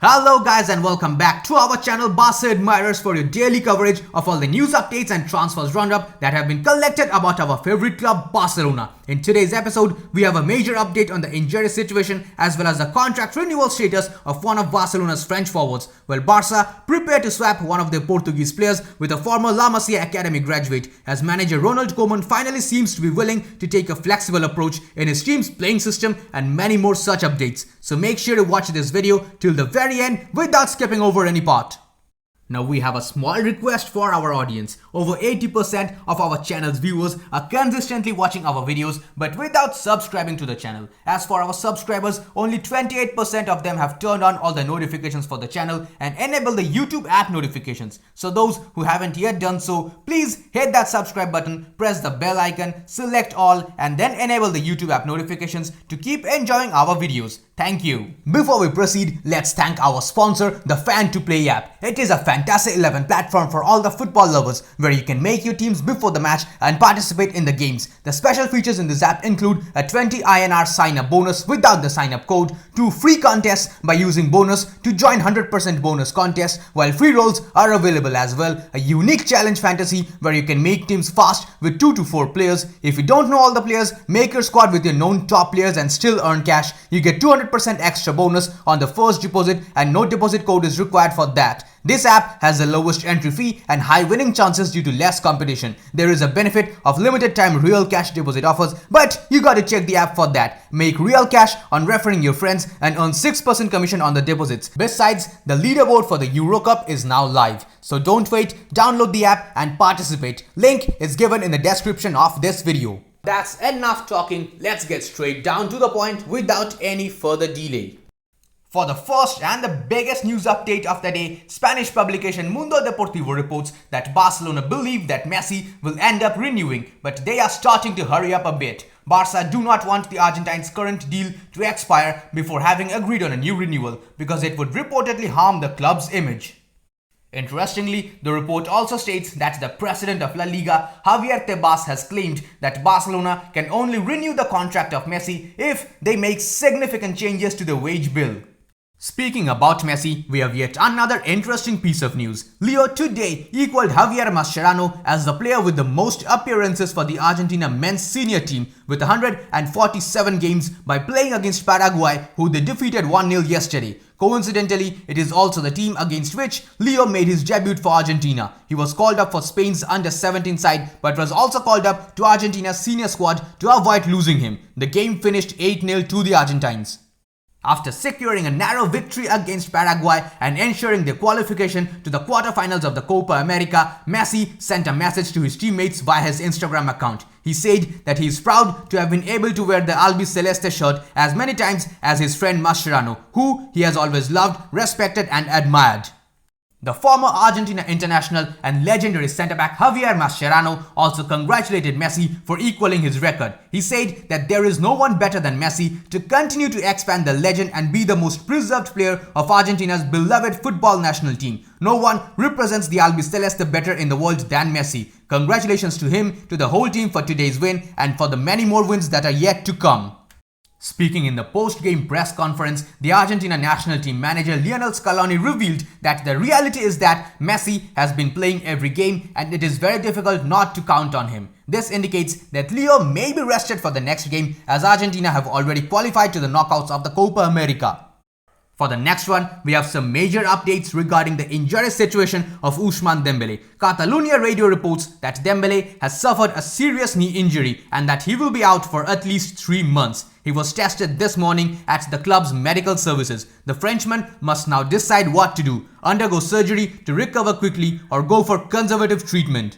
Hello guys and welcome back to our channel Barcaadmirers for your daily coverage of all the news updates and transfers roundup that have been collected about our favorite club Barcelona. In today's episode, we have a major update on the injury situation as well as the contract renewal status of one of Barcelona's French forwards, while Barca prepare to swap one of their Portuguese players with a former La Masia Academy graduate, as manager Ronald Koeman finally seems to be willing to take a flexible approach in his team's playing system, and many more such updates. So make sure to watch this video till the very end without skipping over any part. Now we have a small request for our audience. Over 80% of our channel's viewers are consistently watching our videos but without subscribing to the channel. As for our subscribers, only 28% of them have turned on all the notifications for the channel and enabled the YouTube app notifications. So those who haven't yet done so, please hit that subscribe button, press the bell icon, select all, and then enable the YouTube app notifications to keep enjoying our videos. Thank you. Before we proceed, let's thank our sponsor, the Fan2Play app. It is a fantastic 11 platform for all the football lovers where you can make your teams before the match and participate in the games. The special features in this app include a 20 INR sign-up bonus without the sign-up code, 2 free contests by using bonus to join 100% bonus contest, while free rolls are available as well, a unique challenge fantasy where you can make teams fast with 2 to 4 players. If you don't know all the players, make your squad with your known top players and still earn cash. You get 200% extra bonus on the first deposit and no deposit code is required for that. This app has the lowest entry fee and high winning chances due to less competition. There is a benefit of limited time real cash deposit offers, but you gotta check the app for that. Make real cash on referring your friends and earn 6% commission on the deposits. Besides, the leaderboard for the Euro Cup is now live. So don't wait, download the app and participate. Link is given in the description of this video. That's enough talking, let's get straight down to the point without any further delay. For the first and the biggest news update of the day, Spanish publication Mundo Deportivo reports that Barcelona believe that Messi will end up renewing, but they are starting to hurry up a bit. Barca do not want the Argentine's current deal to expire before having agreed on a new renewal because it would reportedly harm the club's image. Interestingly, the report also states that the president of La Liga, Javier Tebas, has claimed that Barcelona can only renew the contract of Messi if they make significant changes to the wage bill. Speaking about Messi, we have yet another interesting piece of news. Leo today equaled Javier Mascherano as the player with the most appearances for the Argentina men's senior team with 147 games by playing against Paraguay, who they defeated 1-0 yesterday. Coincidentally, it is also the team against which Leo made his debut for Argentina. He was called up for Spain's under-17 side but was also called up to Argentina's senior squad to avoid losing him. The game finished 8-0 to the Argentines. After securing a narrow victory against Paraguay and ensuring their qualification to the quarterfinals of the Copa America, Messi sent a message to his teammates via his Instagram account. He said that he is proud to have been able to wear the Albiceleste shirt as many times as his friend Mascherano, who he has always loved, respected and admired. The former Argentina international and legendary centre-back Javier Mascherano also congratulated Messi for equaling his record. He said that there is no one better than Messi to continue to expand the legend and be the most preserved player of Argentina's beloved football national team. No one represents the Albiceleste better in the world than Messi. Congratulations to him, to the whole team for today's win and for the many more wins that are yet to come. Speaking in the post-game press conference, the Argentina national team manager Lionel Scaloni revealed that the reality is that Messi has been playing every game and it is very difficult not to count on him. This indicates that Leo may be rested for the next game as Argentina have already qualified to the knockouts of the Copa America. For the next one, we have some major updates regarding the injury situation of Ousmane Dembele. Catalonia Radio reports that Dembele has suffered a serious knee injury and that he will be out for at least 3 months. He was tested this morning at the club's medical services. The Frenchman must now decide what to do, undergo surgery to recover quickly or go for conservative treatment.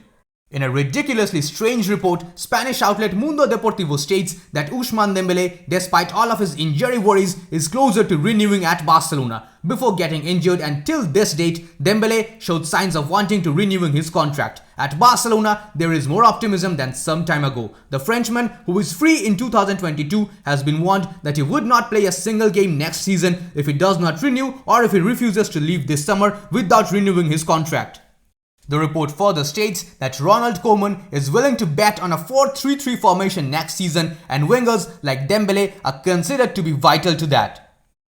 In a ridiculously strange report, Spanish outlet Mundo Deportivo states that Ousmane Dembele, despite all of his injury worries, is closer to renewing at Barcelona. Before getting injured and till this date, Dembele showed signs of wanting to renewing his contract. At Barcelona, there is more optimism than some time ago. The Frenchman, who is free in 2022, has been warned that he would not play a single game next season if he does not renew or if he refuses to leave this summer without renewing his contract. The report further states that Ronald Koeman is willing to bet on a 4-3-3 formation next season and wingers like Dembele are considered to be vital to that.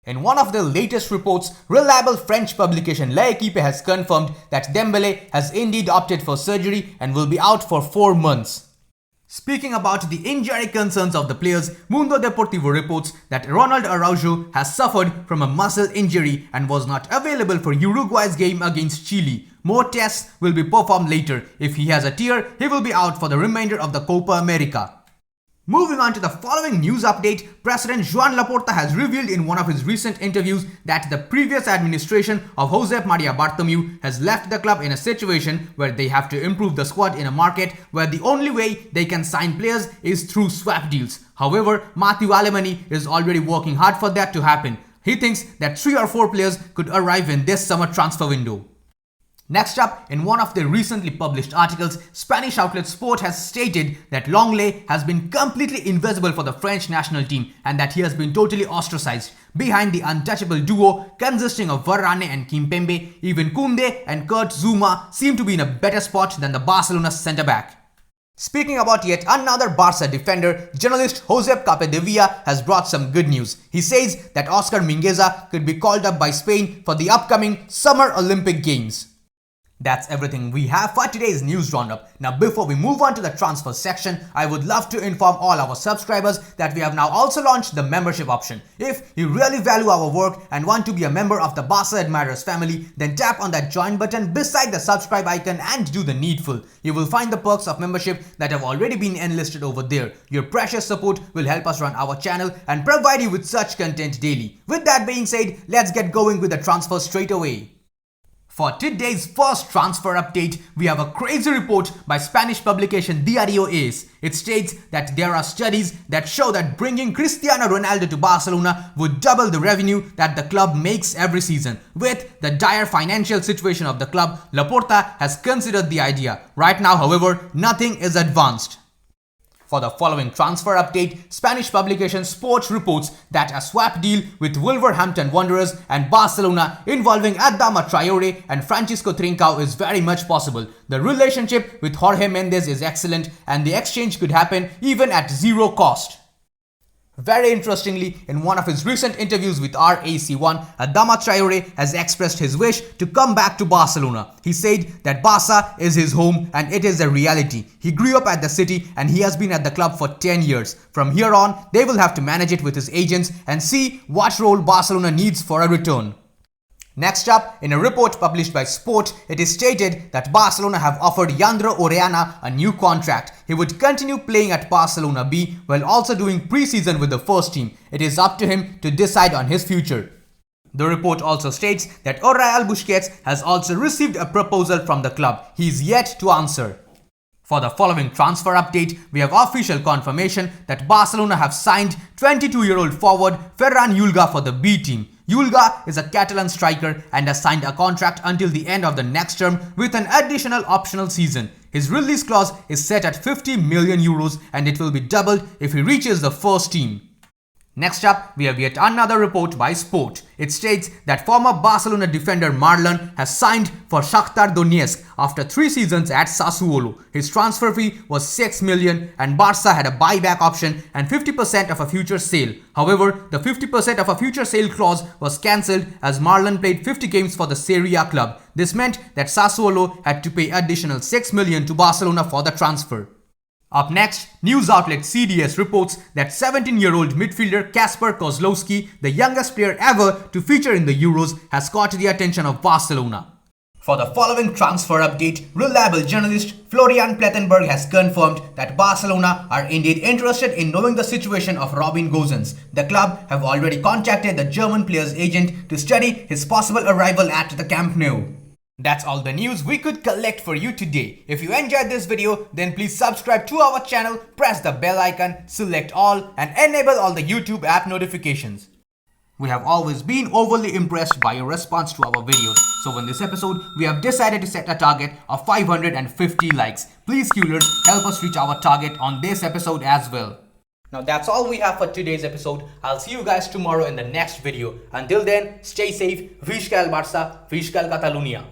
In one of the latest reports, reliable French publication L'Équipe has confirmed that Dembele has indeed opted for surgery and will be out for 4 months. Speaking about the injury concerns of the players, Mundo Deportivo reports that Ronald Araujo has suffered from a muscle injury and was not available for Uruguay's game against Chile. More tests will be performed later. If he has a tear, he will be out for the remainder of the Copa America. Moving on to the following news update, President Joan Laporta has revealed in one of his recent interviews that the previous administration of Josep Maria Bartomeu has left the club in a situation where they have to improve the squad in a market where the only way they can sign players is through swap deals. However, Mathieu Alemany is already working hard for that to happen. He thinks that 3 or 4 players could arrive in this summer transfer window. Next up, in one of the recently published articles, Spanish outlet Sport has stated that Lenglet has been completely invisible for the French national team and that he has been totally ostracized. Behind the untouchable duo consisting of Varane and Kimpembe, even Koundé and Kurt Zouma seem to be in a better spot than the Barcelona centre-back. Speaking about yet another Barca defender, journalist Josep Capdevila has brought some good news. He says that Oscar Mingueza could be called up by Spain for the upcoming Summer Olympic Games. That's everything we have for today's news roundup. Now before we move on to the transfer section, I would love to inform all our subscribers that we have now also launched the membership option. If you really value our work and want to be a member of the Barcaadmirers family, then tap on that join button beside the subscribe icon and do the needful. You will find the perks of membership that have already been enlisted over there. Your precious support will help us run our channel and provide you with such content daily. With that being said, let's get going with the transfer straight away. For today's first transfer update, we have a crazy report by Spanish publication Diario AS. It states that there are studies that show that bringing Cristiano Ronaldo to Barcelona would double the revenue that the club makes every season. With the dire financial situation of the club, Laporta has considered the idea. Right now, however, nothing is advanced. For the following transfer update, Spanish publication Sport reports that a swap deal with Wolverhampton Wanderers and Barcelona involving Adama Traore and Francisco Trincao is very much possible. The relationship with Jorge Mendes is excellent and the exchange could happen even at zero cost. Very interestingly, in one of his recent interviews with RAC1, Adama Traore has expressed his wish to come back to Barcelona. He said that Barca is his home and it is a reality. He grew up at the city and he has been at the club for 10 years. From here on, they will have to manage it with his agents and see what role Barcelona needs for a return. Next up, in a report published by Sport, it is stated that Barcelona have offered Jandro Orellana a new contract. He would continue playing at Barcelona B while also doing pre-season with the first team. It is up to him to decide on his future. The report also states that Oriol Busquets has also received a proposal from the club. He is yet to answer. For the following transfer update, we have official confirmation that Barcelona have signed 22-year-old forward Ferrán Jutglà for the B team. Jutglà is a Catalan striker and has signed a contract until the end of the next term with an additional optional season. His release clause is set at 50 million euros and it will be doubled if he reaches the first team. Next up, we have yet another report by Sport. It states that former Barcelona defender Marlon has signed for Shakhtar Donetsk after 3 seasons at Sassuolo. His transfer fee was 6 million and Barca had a buyback option and 50% of a future sale. However, the 50% of a future sale clause was cancelled as Marlon played 50 games for the Serie A club. This meant that Sassuolo had to pay additional 6 million to Barcelona for the transfer. Up next, news outlet CDS reports that 17-year-old midfielder Kasper Kozlowski, the youngest player ever to feature in the Euros, has caught the attention of Barcelona. For the following transfer update, reliable journalist Florian Plettenberg has confirmed that Barcelona are indeed interested in knowing the situation of Robin Gosens. The club have already contacted the German player's agent to study his possible arrival at the Camp Nou. That's all the news we could collect for you today. If you enjoyed this video, then please subscribe to our channel, press the bell icon, select all and enable all the YouTube app notifications. We have always been overly impressed by your response to our videos. So in this episode, we have decided to set a target of 550 likes. Please Qlers, help us reach our target on this episode as well. Now that's all we have for today's episode. I'll see you guys tomorrow in the next video. Until then, stay safe. Visca el Barça, Visca el Catalunya.